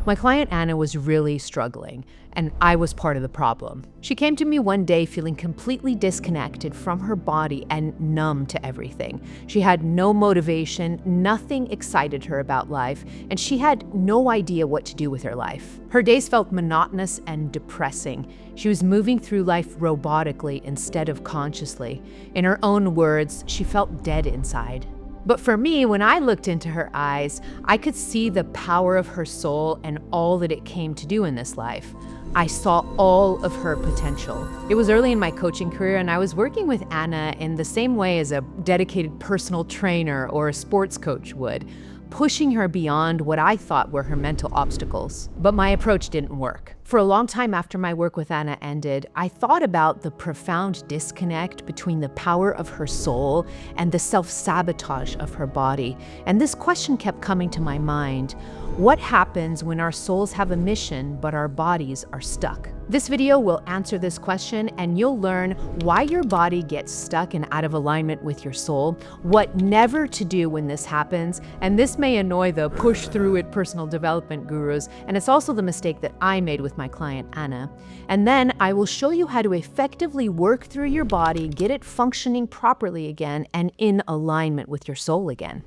My client Anna was really struggling, and I was part of the problem. She came to me one day feeling completely disconnected from her body and numb to everything. She had no motivation, nothing excited her about life, and she had no idea what to do with her life. Her days felt monotonous and depressing. She was moving through life robotically instead of consciously. In her own words, she felt dead inside. But for me, when I looked into her eyes, I could see the power of her soul and all that it came to do in this life. I saw all of her potential. It was early in my coaching career, and I was working with Anna in the same way as a dedicated personal trainer or a sports coach would, pushing her beyond what I thought were her mental obstacles. But my approach didn't work. For a long time after my work with Anna ended, I thought about the profound disconnect between the power of her soul and the self-sabotage of her body. And this question kept coming to my mind. What happens when our souls have a mission, but our bodies are stuck? This video will answer this question, and you'll learn why your body gets stuck and out of alignment with your soul, what never to do when this happens, and this may annoy the push-through-it personal development gurus, and it's also the mistake that I made with my client Anna. And then I will show you how to effectively work through your body, get it functioning properly again, and in alignment with your soul again.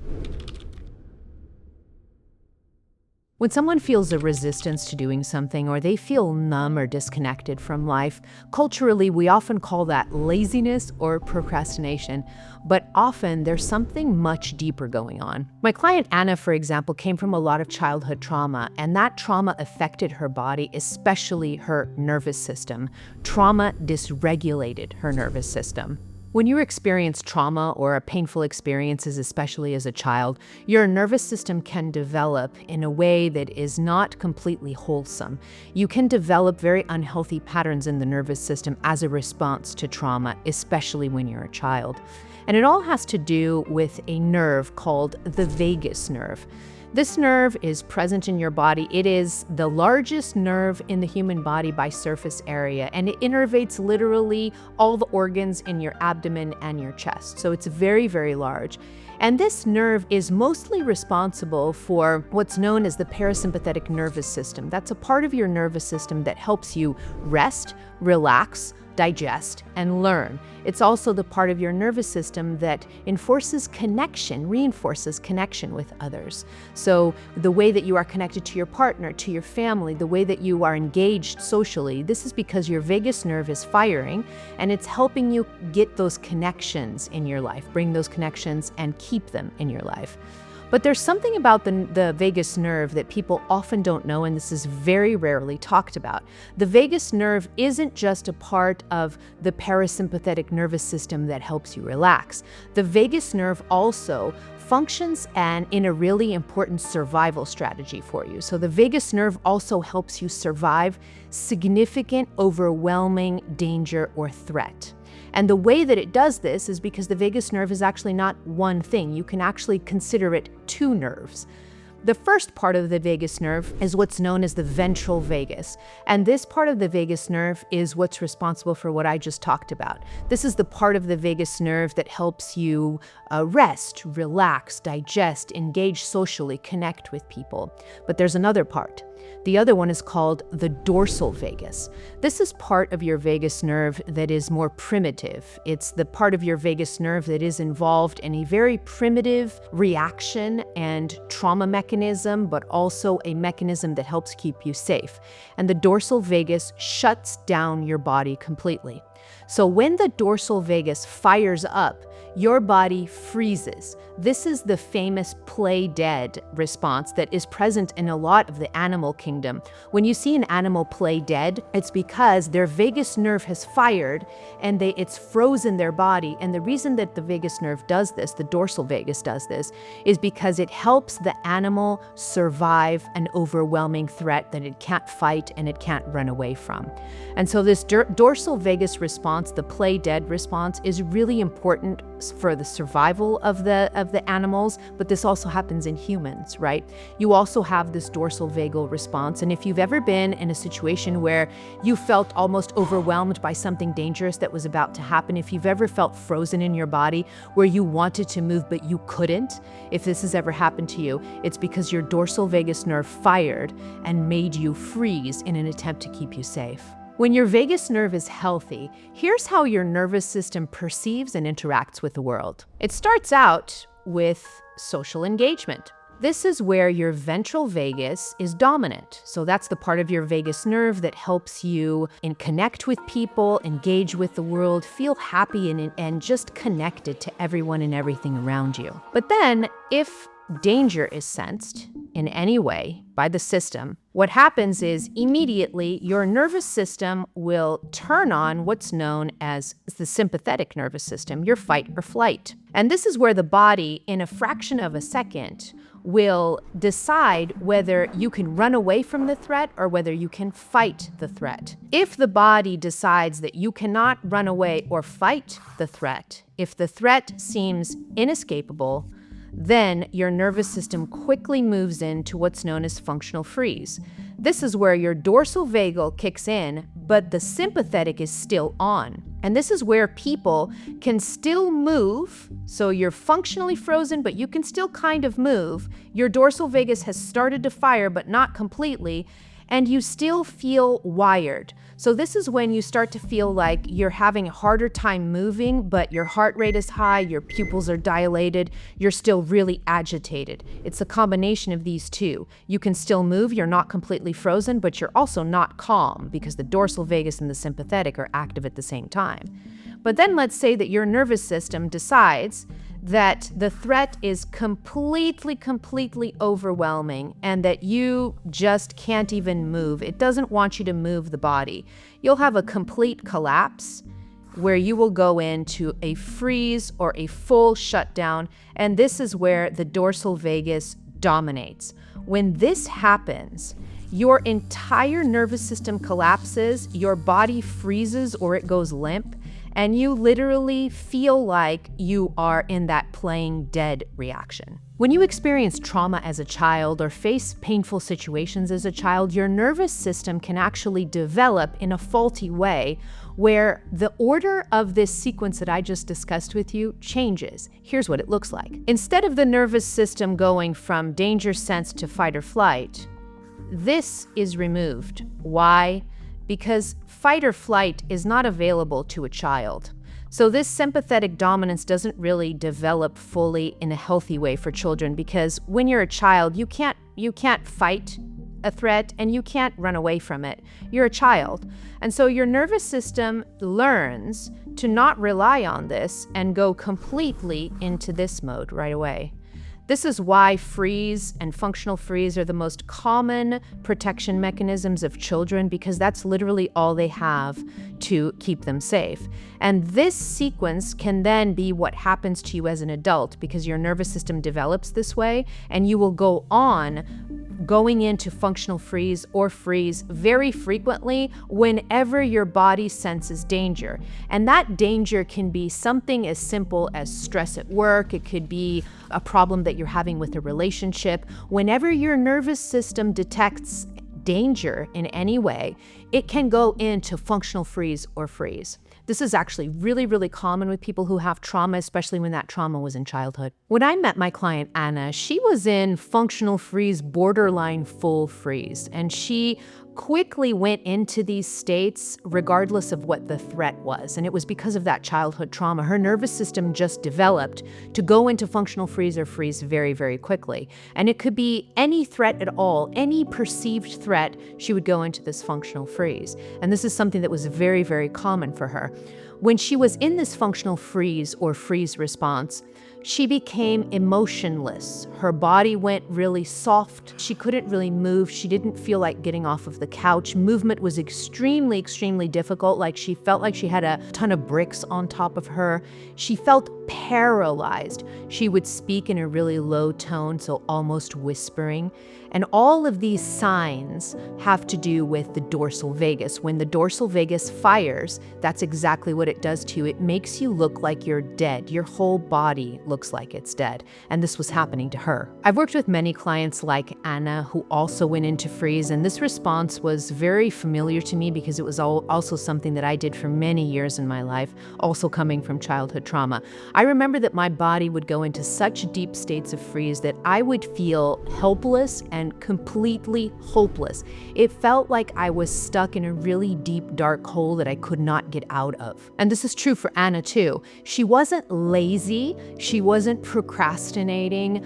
When someone feels a resistance to doing something, or they feel numb or disconnected from life, culturally we often call that laziness or procrastination, but often there's something much deeper going on. My client Anna, for example, came from a lot of childhood trauma, and that trauma affected her body, especially her nervous system. Trauma dysregulated her nervous system. When you experience trauma or painful experiences, especially as a child, your nervous system can develop in a way that is not completely wholesome. You can develop very unhealthy patterns in the nervous system as a response to trauma, especially when you're a child. And it all has to do with a nerve called the vagus nerve. This nerve is present in your body. It is the largest nerve in the human body by surface area, and it innervates literally all the organs in your abdomen and your chest. So it's very, very large. And this nerve is mostly responsible for what's known as the parasympathetic nervous system. That's a part of your nervous system that helps you rest, relax, digest, and learn. It's also the part of your nervous system that reinforces connection with others. So the way that you are connected to your partner, to your family, the way that you are engaged socially, this is because your vagus nerve is firing, and it's helping you get those connections in your life, bring those connections and keep them in your life. But there's something about the vagus nerve that people often don't know, and this is very rarely talked about. The vagus nerve isn't just a part of the parasympathetic nervous system that helps you relax. The vagus nerve also functions in a really important survival strategy for you. So the vagus nerve also helps you survive significant, overwhelming danger or threat. And the way that it does this is because the vagus nerve is actually not one thing. You can actually consider it two nerves. The first part of the vagus nerve is what's known as the ventral vagus. And this part of the vagus nerve is what's responsible for what I just talked about. This is the part of the vagus nerve that helps you rest, relax, digest, engage socially, connect with people. But there's another part. The other one is called the dorsal vagus. This is part of your vagus nerve that is more primitive. It's the part of your vagus nerve that is involved in a very primitive reaction and trauma mechanism, but also a mechanism that helps keep you safe. And the dorsal vagus shuts down your body completely. So when the dorsal vagus fires up, your body freezes. This is the famous play dead response that is present in a lot of the animal kingdom. When you see an animal play dead, it's because their vagus nerve has fired and it's frozen their body. And the reason that the vagus nerve does this, the dorsal vagus does this, is because it helps the animal survive an overwhelming threat that it can't fight and it can't run away from. And so this dorsal vagus response, the play dead response, is really important for the survival of the of the animals, but this also happens in humans, right? You also have this dorsal vagal response. And if you've ever been in a situation where you felt almost overwhelmed by something dangerous that was about to happen, if you've ever felt frozen in your body where you wanted to move but you couldn't, if this has ever happened to you, it's because your dorsal vagus nerve fired and made you freeze in an attempt to keep you safe. When your vagus nerve is healthy, here's how your nervous system perceives and interacts with the world. It starts out with social engagement. This is where your ventral vagus is dominant. So that's the part of your vagus nerve that helps you connect with people, engage with the world, feel happy and just connected to everyone and everything around you. But then if danger is sensed in any way by the system, what happens is immediately your nervous system will turn on what's known as the sympathetic nervous system, your fight or flight. And this is where the body, in a fraction of a second, will decide whether you can run away from the threat or whether you can fight the threat. If the body decides that you cannot run away or fight the threat, if the threat seems inescapable, then your nervous system quickly moves into what's known as functional freeze. This is where your dorsal vagal kicks in, but the sympathetic is still on. And this is where people can still move. So you're functionally frozen, but you can still kind of move. Your dorsal vagus has started to fire, but not completely. And you still feel wired. So this is when you start to feel like you're having a harder time moving, but your heart rate is high, your pupils are dilated, you're still really agitated. It's a combination of these two. You can still move, you're not completely frozen, but you're also not calm because the dorsal vagus and the sympathetic are active at the same time. But then let's say that your nervous system decides that the threat is completely overwhelming and that you just can't even move. It doesn't want you to move the body. You'll have a complete collapse where you will go into a freeze or a full shutdown, and this is where the dorsal vagus dominates. When this happens, your entire nervous system collapses, your body freezes or it goes limp, and you literally feel like you are in that playing dead reaction. When you experience trauma as a child or face painful situations as a child, your nervous system can actually develop in a faulty way where the order of this sequence that I just discussed with you changes. Here's what it looks like. Instead of the nervous system going from danger sense to fight or flight, this is removed. Why? Because fight or flight is not available to a child. So this sympathetic dominance doesn't really develop fully in a healthy way for children, because when you're a child, you can't fight a threat and you can't run away from it. You're a child. And so your nervous system learns to not rely on this and go completely into this mode right away. This is why freeze and functional freeze are the most common protection mechanisms of children, because that's literally all they have to keep them safe. And this sequence can then be what happens to you as an adult, because your nervous system develops this way, and you will go on going into functional freeze or freeze very frequently whenever your body senses danger. And that danger can be something as simple as stress at work. It could be a problem that you're having with a relationship. Whenever your nervous system detects danger in any way, it can go into functional freeze or freeze. This is actually really common with people who have trauma, especially when that trauma was in childhood. When I met my client, Anna, she was in functional freeze, borderline full freeze, and she quickly went into these states regardless of what the threat was. And it was because of that childhood trauma. Her nervous system just developed to go into functional freeze or freeze very quickly. And it could be any threat at all, any perceived threat, she would go into this functional freeze. And this is something that was very common for her. When she was in this functional freeze or freeze response, she became emotionless. Her body went really soft. She couldn't really move. She didn't feel like getting off of the couch. Movement was extremely difficult. Like she felt like she had a ton of bricks on top of her. She felt paralyzed. She would speak in a really low tone, so almost whispering. And all of these signs have to do with the dorsal vagus. When the dorsal vagus fires, that's exactly what it does to you. It makes you look like you're dead. Your whole body looks looks like it's dead. And this was happening to her. I've worked with many clients like Anna who also went into freeze, and this response was very familiar to me because it was also something that I did for many years in my life, also coming from childhood trauma. I remember that my body would go into such deep states of freeze that I would feel helpless and completely hopeless. It felt like I was stuck in a really deep, dark hole that I could not get out of. And this is true for Anna too. She wasn't lazy. She wasn't procrastinating.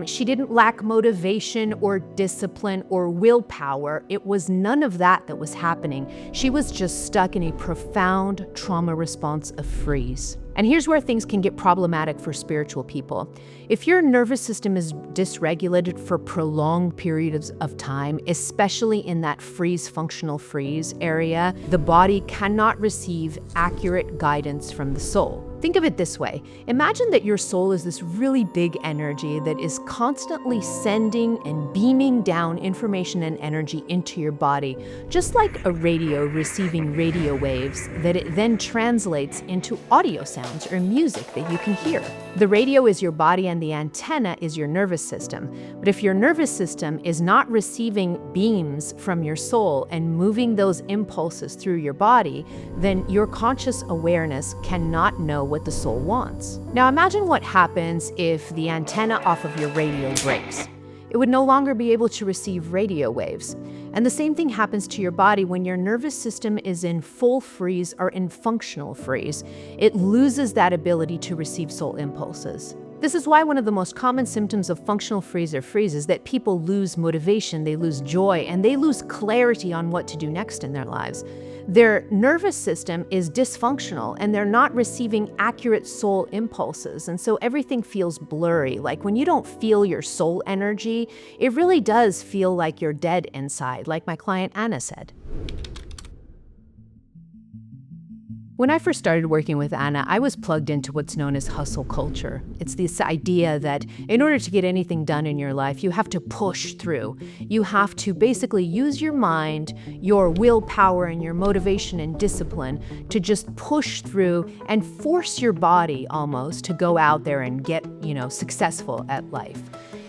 She didn't lack motivation or discipline or willpower. It was none of that was happening. She was just stuck in a profound trauma response of freeze. And here's where things can get problematic for spiritual people. If your nervous system is dysregulated for prolonged periods of time, especially in that functional freeze area, the body cannot receive accurate guidance from the soul. Think of it this way. Imagine that your soul is this really big energy that is constantly sending and beaming down information and energy into your body, just like a radio receiving radio waves that it then translates into audio sounds or music that you can hear. The radio is your body and the antenna is your nervous system. But if your nervous system is not receiving beams from your soul and moving those impulses through your body, then your conscious awareness cannot know what the soul wants. Now imagine what happens if the antenna off of your radio breaks. It would no longer be able to receive radio waves. And the same thing happens to your body when your nervous system is in full freeze or in functional freeze. It loses that ability to receive soul impulses. This is why one of the most common symptoms of functional freeze or freeze is that people lose motivation, they lose joy, and they lose clarity on what to do next in their lives. Their nervous system is dysfunctional and they're not receiving accurate soul impulses. And so everything feels blurry. Like when you don't feel your soul energy, it really does feel like you're dead inside, like my client Anna said. When I first started working with Anna, I was plugged into what's known as hustle culture. It's this idea that in order to get anything done in your life, you have to push through. You have to basically use your mind, your willpower, and your motivation and discipline to just push through and force your body almost to go out there and get, successful at life.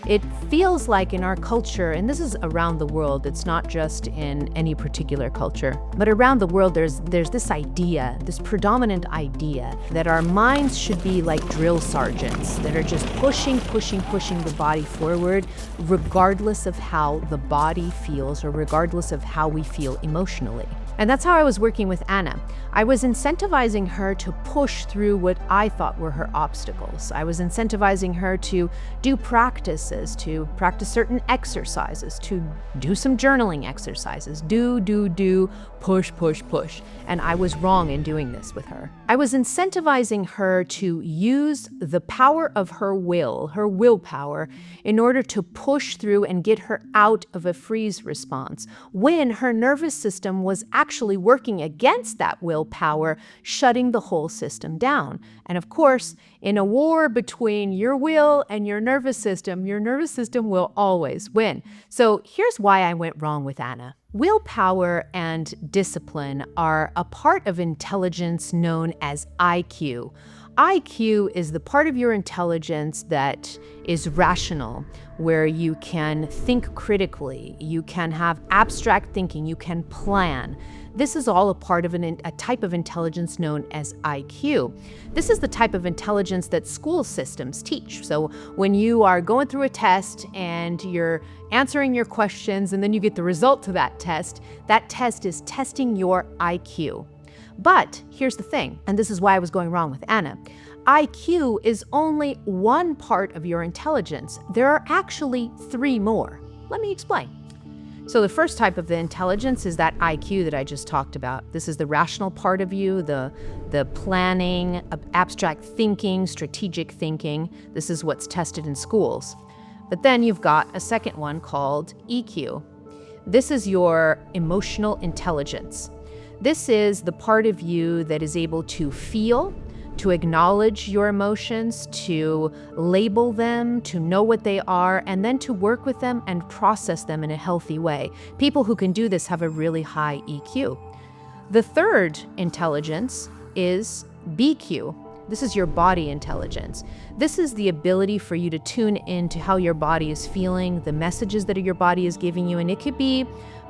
It feels like in our culture, and this is around the world, it's not just in any particular culture, but around the world there's this idea, this predominant idea that our minds should be like drill sergeants that are just pushing the body forward regardless of how the body feels or regardless of how we feel emotionally. And that's how I was working with Anna. I was incentivizing her to push through what I thought were her obstacles. I was incentivizing her to do practices, to practice certain exercises, to do some journaling exercises, do, push. And I was wrong in doing this with her. I was incentivizing her to use the power of her willpower, in order to push through and get her out of a freeze response, when her nervous system was actually working against that willpower, shutting the whole system down. And of course, in a war between your will and your nervous system will always win. So here's why I went wrong with Anna. Willpower and discipline are a part of intelligence known as IQ. IQ is the part of your intelligence that is rational, where you can think critically, you can have abstract thinking, you can plan. This is all a part of a type of intelligence known as IQ. This is the type of intelligence that school systems teach. So when you are going through a test and you're answering your questions and then you get the result to that test is testing your IQ. But here's the thing, and this is why I was going wrong with Anna. IQ is only one part of your intelligence. There are actually 3 more. Let me explain. So the first type of the intelligence is that IQ that I just talked about. This is the rational part of you, the planning, abstract thinking, strategic thinking. This is what's tested in schools. But then you've got a second one called EQ. This is your emotional intelligence. This is the part of you that is able to feel, to acknowledge your emotions, to label them, to know what they are, and then to work with them and process them in a healthy way. People who can do this have a really high EQ. The third intelligence is BQ. This is your body intelligence. This is the ability for you to tune into how your body is feeling, the messages that your body is giving you. And it could be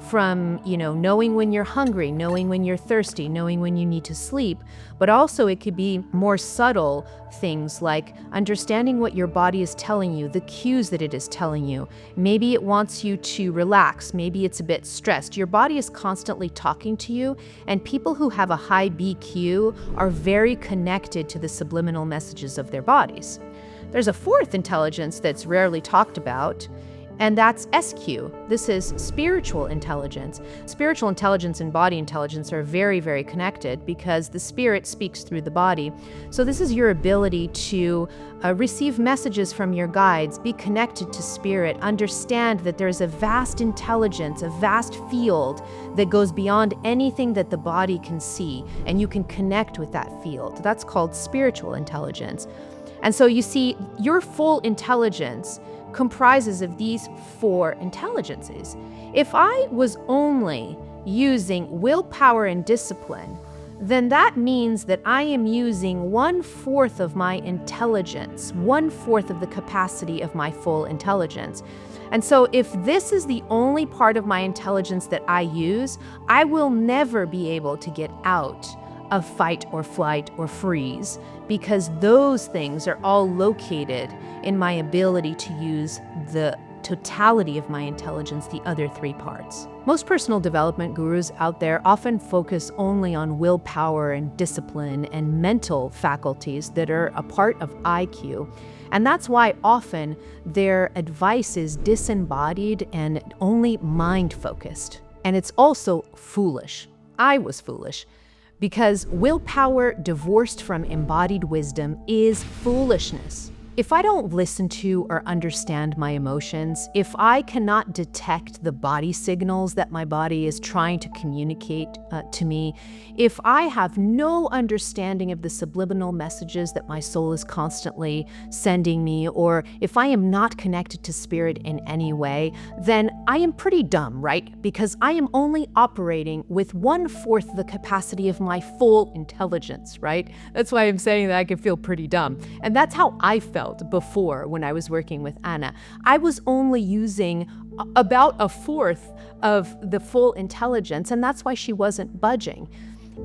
from, knowing when you're hungry, knowing when you're thirsty, knowing when you need to sleep. But also it could be more subtle things like understanding what your body is telling you, the cues that it is telling you. Maybe it wants you to relax. Maybe it's a bit stressed. Your body is constantly talking to you, and people who have a high BQ are very connected to the subliminal messages of their bodies. There's a fourth intelligence that's rarely talked about, and that's SQ. This is spiritual intelligence. Spiritual intelligence and body intelligence are very, very connected because the spirit speaks through the body. So this is your ability to receive messages from your guides, be connected to spirit, understand that there's a vast intelligence, a vast field that goes beyond anything that the body can see, and you can connect with that field. That's called spiritual intelligence. And so you see, your full intelligence comprises of these four intelligences. If I was only using willpower and discipline, then that means that I am using 1/4 of my intelligence, 1/4 of the capacity of my full intelligence. And so if this is the only part of my intelligence that I use, I will never be able to get out of fight or flight or freeze, because those things are all located in my ability to use the totality of my intelligence, the other three parts. Most personal development gurus out there often focus only on willpower and discipline and mental faculties that are a part of IQ. And that's why often their advice is disembodied and only mind-focused. And it's also foolish. I was foolish. Because willpower divorced from embodied wisdom is foolishness. If I don't listen to or understand my emotions, if I cannot detect the body signals that my body is trying to communicate to me, if I have no understanding of the subliminal messages that my soul is constantly sending me, or if I am not connected to spirit in any way, then I am pretty dumb, right? Because I am only operating with 1/4 the capacity of my full intelligence, right? That's why I'm saying that I can feel pretty dumb. And that's how I felt before when I was working with Anna. I was only using about 1/4 of the full intelligence, and that's why she wasn't budging.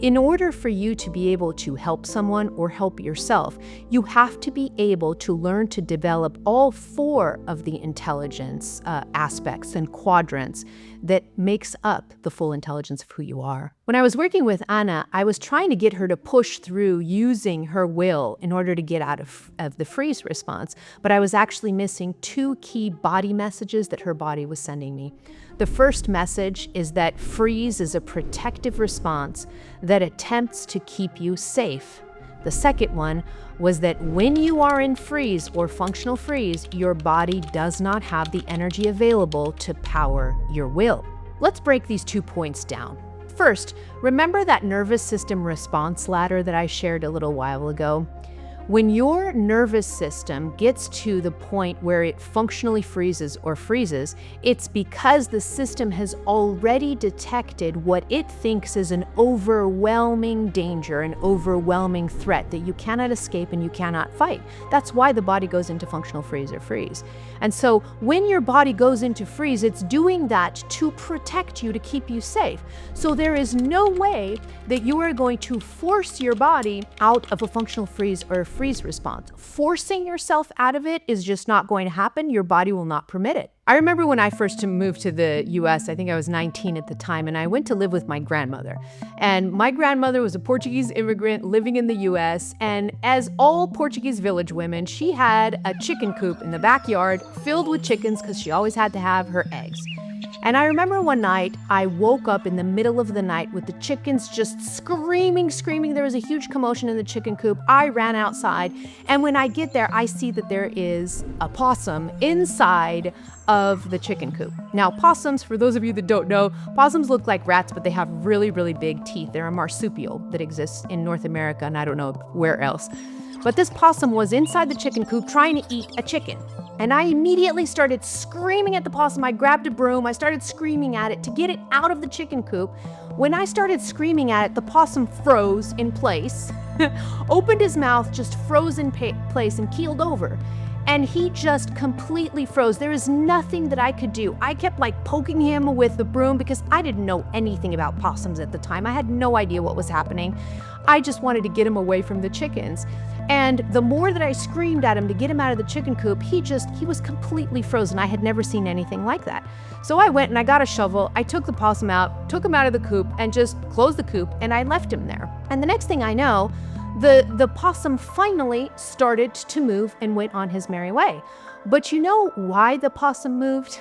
In order for you to be able to help someone or help yourself, you have to be able to learn to develop all four of the intelligence aspects and quadrants that makes up the full intelligence of who you are. When I was working with Anna, I was trying to get her to push through using her will in order to get out of the freeze response, but I was actually missing two key body messages that her body was sending me. The first message is that freeze is a protective response that attempts to keep you safe. The second one was that when you are in freeze or functional freeze, your body does not have the energy available to power your will. Let's break these 2 points down. First, remember that nervous system response ladder that I shared a little while ago? When your nervous system gets to the point where it functionally freezes or freezes, it's because the system has already detected what it thinks is an overwhelming danger, an overwhelming threat that you cannot escape and you cannot fight. That's why the body goes into functional freeze or freeze. And so when your body goes into freeze, it's doing that to protect you, to keep you safe. So there is no way that you are going to force your body out of a functional freeze or a freeze response. Forcing yourself out of it is just not going to happen. Your body will not permit it. I remember when I first moved to the US, I think I was 19 at the time, and I went to live with my grandmother. And my grandmother was a Portuguese immigrant living in the US, and as all Portuguese village women, she had a chicken coop in the backyard filled with chickens because she always had to have her eggs. And I remember one night, I woke up in the middle of the night with the chickens just screaming. There was a huge commotion in the chicken coop. I ran outside, and when I get there, I see that there is a possum inside of the chicken coop. Now, possums, for those of you that don't know, possums look like rats, but they have really, really big teeth. They're a marsupial that exists in North America, and I don't know where else. But this possum was inside the chicken coop trying to eat a chicken. And I immediately started screaming at the possum. I grabbed a broom. I started screaming at it to get it out of the chicken coop. When I started screaming at it, the possum froze in place. opened his mouth, just froze in place and keeled over. And he just completely froze. There is nothing that I could do. I kept like poking him with the broom because I didn't know anything about possums at the time. I had no idea what was happening. I just wanted to get him away from the chickens. And the more that I screamed at him to get him out of the chicken coop, he was completely frozen. I had never seen anything like that. So I went and I got a shovel, I took the possum out, took him out of the coop and just closed the coop and I left him there. And the next thing I know, the possum finally started to move and went on his merry way. But you know why the possum moved?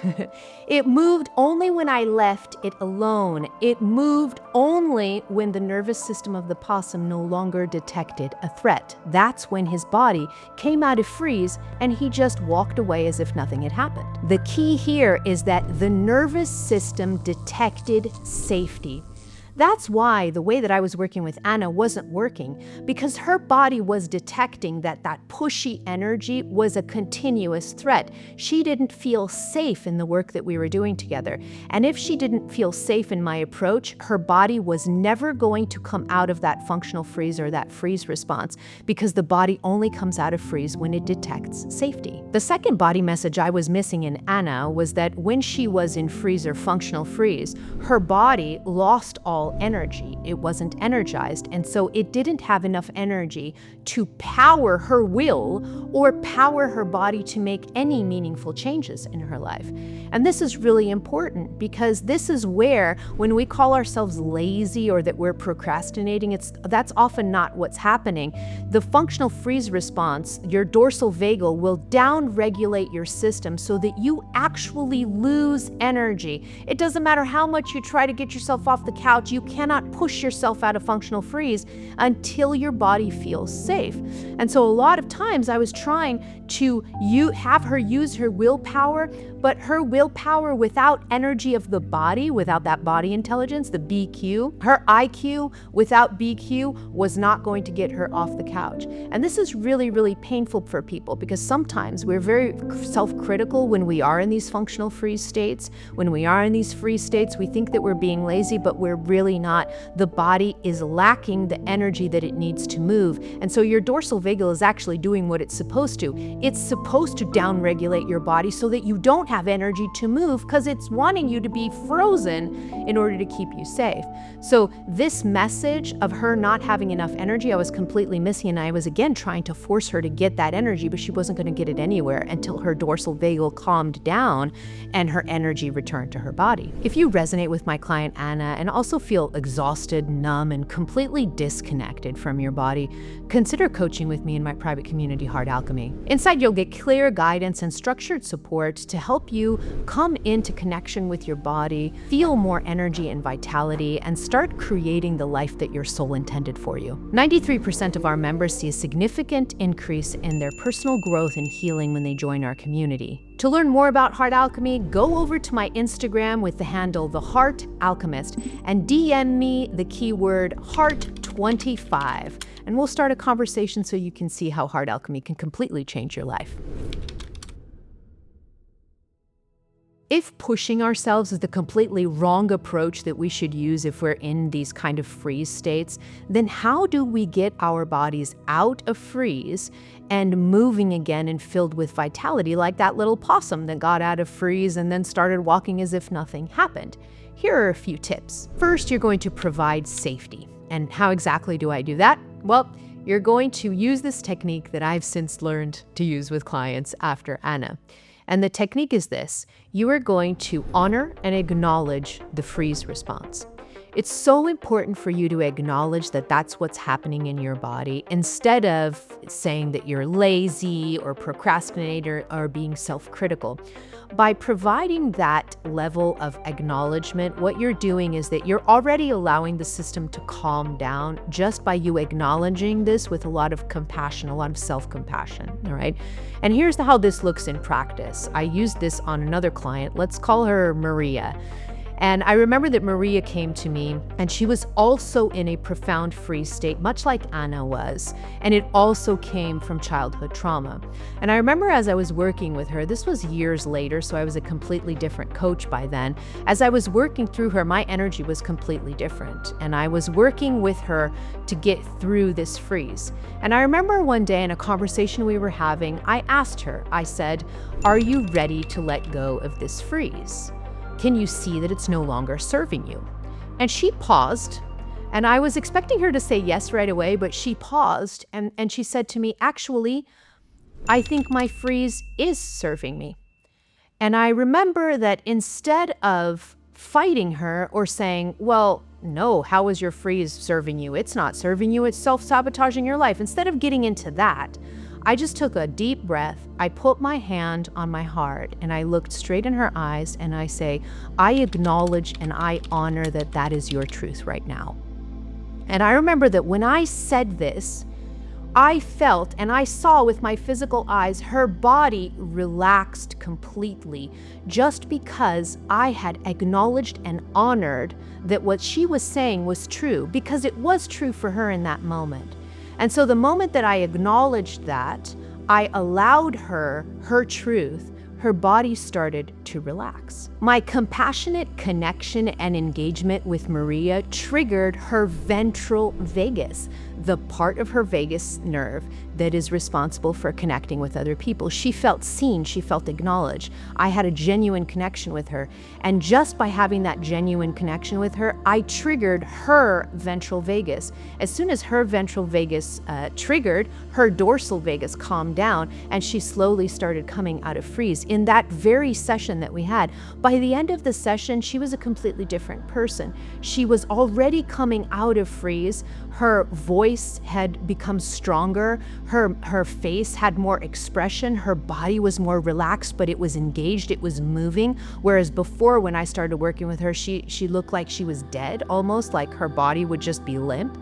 It moved only when I left it alone. It moved only when the nervous system of the possum no longer detected a threat. That's when his body came out of freeze and he just walked away as if nothing had happened. The key here is that the nervous system detected safety. That's why the way that I was working with Anna wasn't working, because her body was detecting that pushy energy was a continuous threat. She didn't feel safe in the work that we were doing together. And if she didn't feel safe in my approach, her body was never going to come out of that functional freeze or that freeze response, because the body only comes out of freeze when it detects safety. The second body message I was missing in Anna was that when she was in freeze or functional freeze, her body lost all energy. It wasn't energized, and so it didn't have enough energy to power her will or power her body to make any meaningful changes in her life. And this is really important, because this is where, when we call ourselves lazy or that we're procrastinating, that's often not what's happening. The functional freeze response, your dorsal vagal, will down-regulate your system so that you actually lose energy. It doesn't matter how much you try to get yourself off the couch, you cannot push yourself out of functional freeze until your body feels safe. And so a lot of times I was trying to have her use her willpower, but her willpower without energy of the body, without that body intelligence, the BQ, her IQ without BQ was not going to get her off the couch. And this is really, really painful for people, because sometimes we're very self-critical when we are in these functional freeze states. When we are in these freeze states, we think that we're being lazy, but we're really not. The body is lacking the energy that it needs to move. And so your dorsal vagal is actually doing what it's supposed to. It's supposed to down-regulate your body so that you don't have energy to move, because it's wanting you to be frozen in order to keep you safe. So this message of her not having enough energy, I was completely missing, and I was again trying to force her to get that energy, but she wasn't going to get it anywhere until her dorsal vagal calmed down and her energy returned to her body. If you resonate with my client Anna and also feel exhausted, numb, and completely disconnected from your body, consider coaching with me in my private community, Heart Alchemy. Inside, you'll get clear guidance and structured support to help you come into connection with your body, feel more energy and vitality, and start creating the life that your soul intended for you. 93% of our members see a significant increase in their personal growth and healing when they join our community. To learn more about Heart Alchemy, go over to my Instagram with the handle The Heart Alchemist and DM me the keyword Heart25, and we'll start a conversation so you can see how Heart Alchemy can completely change your life. If pushing ourselves is the completely wrong approach that we should use if we're in these kind of freeze states, then how do we get our bodies out of freeze and moving again and filled with vitality, like that little possum that got out of freeze and then started walking as if nothing happened? Here are a few tips. First, you're going to provide safety. And how exactly do I do that? Well, you're going to use this technique that I've since learned to use with clients after Anna. And the technique is this: you are going to honor and acknowledge the freeze response. It's so important for you to acknowledge that that's what's happening in your body, instead of saying that you're lazy or procrastinator or being self-critical. By providing that level of acknowledgement, what you're doing is that you're already allowing the system to calm down just by you acknowledging this with a lot of compassion, a lot of self-compassion, all right? And here's how this looks in practice. I used this on another client. Let's call her Maria. And I remember that Maria came to me, and she was also in a profound freeze state, much like Anna was. And it also came from childhood trauma. And I remember as I was working with her, this was years later, so I was a completely different coach by then. As I was working through her, my energy was completely different. And I was working with her to get through this freeze. And I remember one day in a conversation we were having, I asked her, I said, "Are you ready to let go of this freeze? Can you see that it's no longer serving you?" And she paused, and I was expecting her to say yes right away, but she paused and she said to me, "Actually, I think my freeze is serving me." And I remember that instead of fighting her or saying, "Well, no, how is your freeze serving you? It's not serving you, it's self-sabotaging your life." Instead of getting into that, I just took a deep breath. I put my hand on my heart and I looked straight in her eyes and I say, "I acknowledge and I honor that that is your truth right now." And I remember that when I said this, I felt and I saw with my physical eyes her body relaxed completely, just because I had acknowledged and honored that what she was saying was true, because it was true for her in that moment. And so the moment that I acknowledged that, I allowed her truth, her body started to relax. My compassionate connection and engagement with Maria triggered her ventral vagus, the part of her vagus nerve that is responsible for connecting with other people. She felt seen, she felt acknowledged. I had a genuine connection with her. And just by having that genuine connection with her, I triggered her ventral vagus. As soon as her ventral vagus triggered, her dorsal vagus calmed down and she slowly started coming out of freeze. In that very session that we had, by the end of the session, she was a completely different person. She was already coming out of freeze. Her voice had become stronger. Her face had more expression. Her body was more relaxed, but it was engaged. It was moving. Whereas before, when I started working with her, she looked like she was dead, almost like her body would just be limp.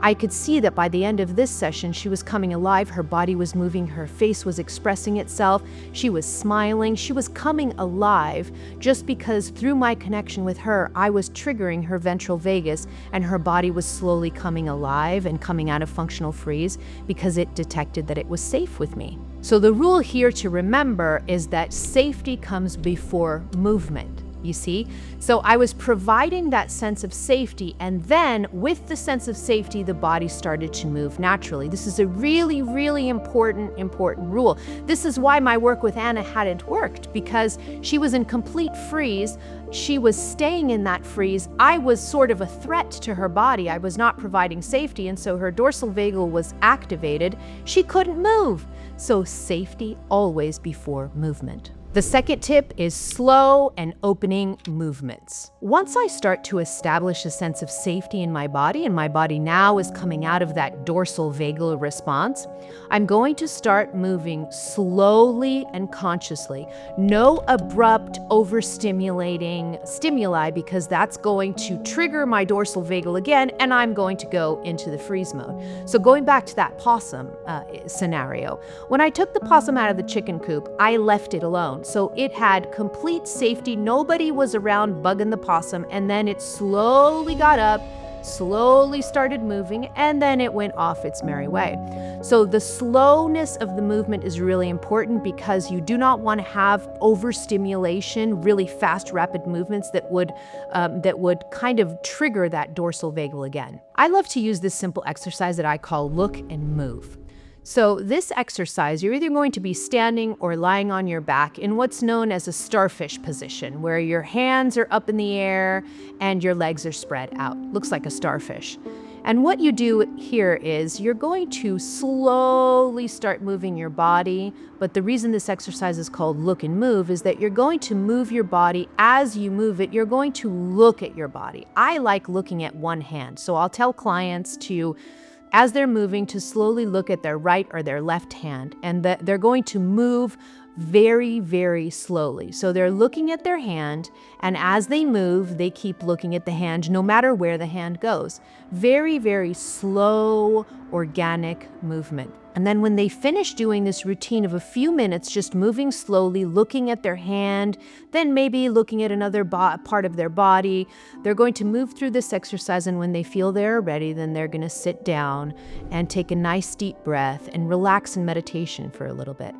I could see that by the end of this session, she was coming alive. Her body was moving. Her face was expressing itself. She was smiling. She was coming alive just because through my connection with her, I was triggering her ventral vagus and her body was slowly coming alive and coming out of functional freeze because it detected that it was safe with me. So the rule here to remember is that safety comes before movement. You see? So I was providing that sense of safety, and then with the sense of safety, the body started to move naturally. This is a really, really important rule. This is why my work with Anna hadn't worked, because she was in complete freeze. She was staying in that freeze. I was sort of a threat to her body. I was not providing safety, and so her dorsal vagal was activated. She couldn't move. So safety always before movement. The second tip is slow and opening movements. Once I start to establish a sense of safety in my body, and my body now is coming out of that dorsal vagal response, I'm going to start moving slowly and consciously. No abrupt, overstimulating stimuli, because that's going to trigger my dorsal vagal again, and I'm going to go into the freeze mode. So going back to that possum scenario, when I took the possum out of the chicken coop, I left it alone. So it had complete safety. Nobody was around bugging the possum. And then it slowly got up, slowly started moving, and then it went off its merry way. So the slowness of the movement is really important, because you do not want to have overstimulation, really fast, rapid movements that would kind of trigger that dorsal vagal again. I love to use this simple exercise that I call look and move. So this exercise, you're either going to be standing or lying on your back in what's known as a starfish position, where your hands are up in the air and your legs are spread out. Looks like a starfish. And what you do here is you're going to slowly start moving your body. But the reason this exercise is called look and move is that you're going to move your body. As you move it, you're going to look at your body. I like looking at one hand. So I'll tell clients to, as they're moving, to slowly look at their right or their left hand, and that they're going to move very, very slowly. So they're looking at their hand, and as they move, they keep looking at the hand no matter where the hand goes. Very, very slow, organic movement. And then when they finish doing this routine of a few minutes, just moving slowly, looking at their hand, then maybe looking at another part of their body, they're going to move through this exercise. And when they feel they're ready, then they're going to sit down and take a nice deep breath and relax in meditation for a little bit.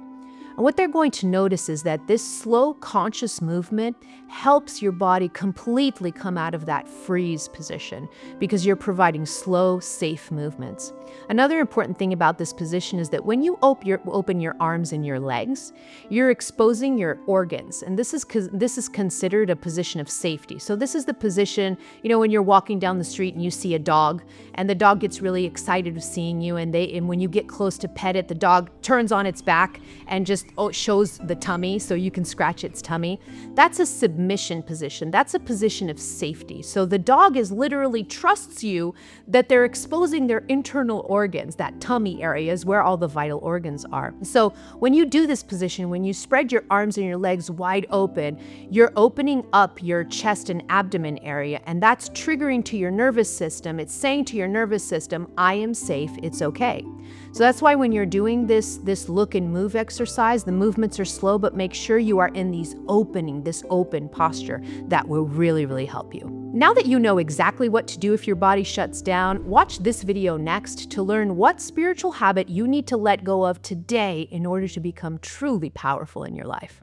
And what they're going to notice is that this slow, conscious movement helps your body completely come out of that freeze position because you're providing slow, safe movements. Another important thing about this position is that when you open your arms and your legs, you're exposing your organs. And this is considered a position of safety. So this is the position, when you're walking down the street and you see a dog, and the dog gets really excited of seeing you, and when you get close to pet it, the dog turns on its back and just shows the tummy so you can scratch its tummy. That's a submission position. That's a position of safety. So the dog literally trusts you that they're exposing their internal organs. That tummy area is where all the vital organs are. So when you do this position, when you spread your arms and your legs wide open, you're opening up your chest and abdomen area, and that's triggering to your nervous system. It's saying to your nervous system, I am safe, it's okay. So that's why when you're doing this look and move exercise, the movements are slow, but make sure you are in this open posture. That will really, really help you. Now that you know exactly what to do if your body shuts down, watch this video next to learn what spiritual habit you need to let go of today in order to become truly powerful in your life.